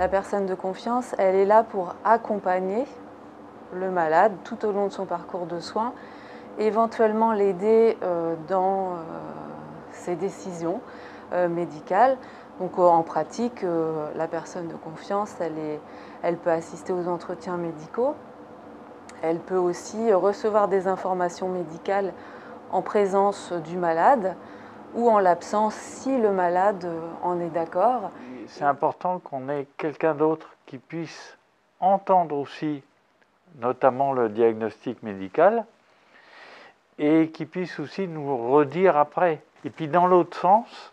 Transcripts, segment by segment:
La personne de confiance, elle est là pour accompagner le malade tout au long de son parcours de soins, éventuellement l'aider dans ses décisions médicales. Donc en pratique, la personne de confiance, elle peut assister aux entretiens médicaux. Elle peut aussi recevoir des informations médicales en présence du malade ou en l'absence si le malade en est d'accord. C'est important qu'on ait quelqu'un d'autre qui puisse entendre aussi, notamment le diagnostic médical, et qui puisse aussi nous redire après. Et puis dans l'autre sens,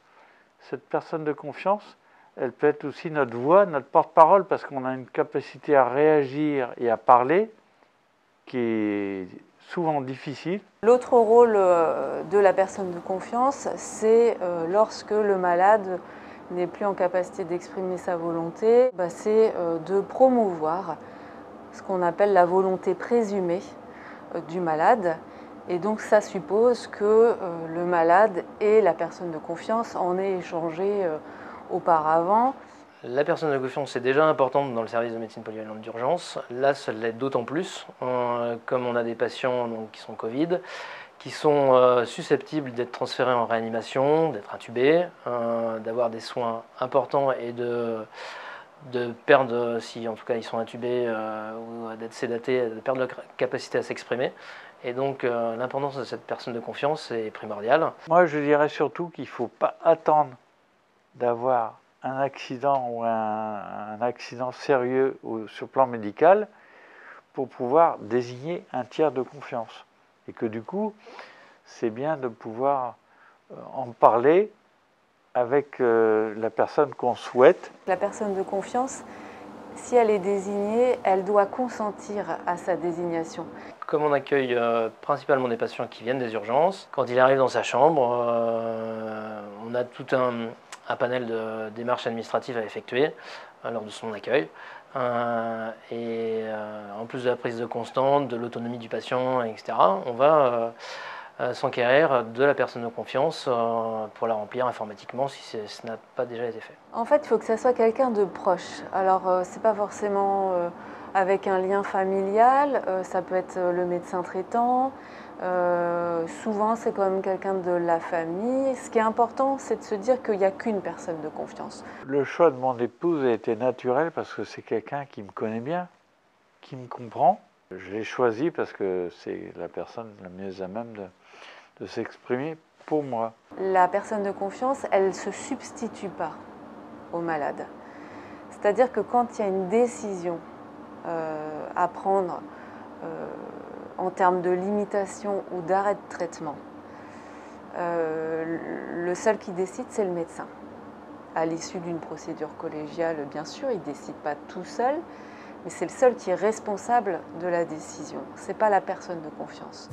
cette personne de confiance, elle peut être aussi notre voix, notre porte-parole, parce qu'on a une capacité à réagir et à parler qui est souvent difficile. L'autre rôle de la personne de confiance, c'est lorsque le malade n'est plus en capacité d'exprimer sa volonté, c'est de promouvoir ce qu'on appelle la volonté présumée du malade. Et donc ça suppose que le malade et la personne de confiance en aient échangé auparavant. La personne de confiance est déjà importante dans le service de médecine polyvalente d'urgence. Là, ça l'est d'autant plus, comme on a des patients qui sont Covid, qui sont susceptibles d'être transférés en réanimation, d'être intubés, d'avoir des soins importants et de perdre, si en tout cas ils sont intubés ou d'être sédatés, de perdre leur capacité à s'exprimer. Et donc l'importance de cette personne de confiance est primordiale. Moi, je dirais surtout qu'il ne faut pas attendre d'avoir un accident ou un accident sérieux sur le plan médical pour pouvoir désigner un tiers de confiance. Et que du coup, c'est bien de pouvoir en parler avec la personne qu'on souhaite. La personne de confiance, si elle est désignée, elle doit consentir à sa désignation. Comme on accueille principalement des patients qui viennent des urgences, quand il arrive dans sa chambre, on a tout un panel de démarches administratives à effectuer lors de son accueil. En plus de la prise de constante, de l'autonomie du patient, etc., on va s'enquérir de la personne de confiance pour la remplir informatiquement si ce n'a pas déjà été fait. En fait, il faut que ça soit quelqu'un de proche. Alors, c'est pas forcément avec un lien familial, ça peut être le médecin traitant, souvent c'est quand même quelqu'un de la famille. Ce qui est important, c'est de se dire qu'il n'y a qu'une personne de confiance. Le choix de mon épouse a été naturel parce que c'est quelqu'un qui me connaît bien, qui me comprend. Je l'ai choisi parce que c'est la personne la mieux à même de s'exprimer pour moi. La personne de confiance, elle ne se substitue pas au malade. C'est-à-dire que quand il y a une décision à prendre en termes de limitation ou d'arrêt de traitement, le seul qui décide, c'est le médecin. À l'issue d'une procédure collégiale, bien sûr, il ne décide pas tout seul, mais c'est le seul qui est responsable de la décision. Ce n'est pas la personne de confiance.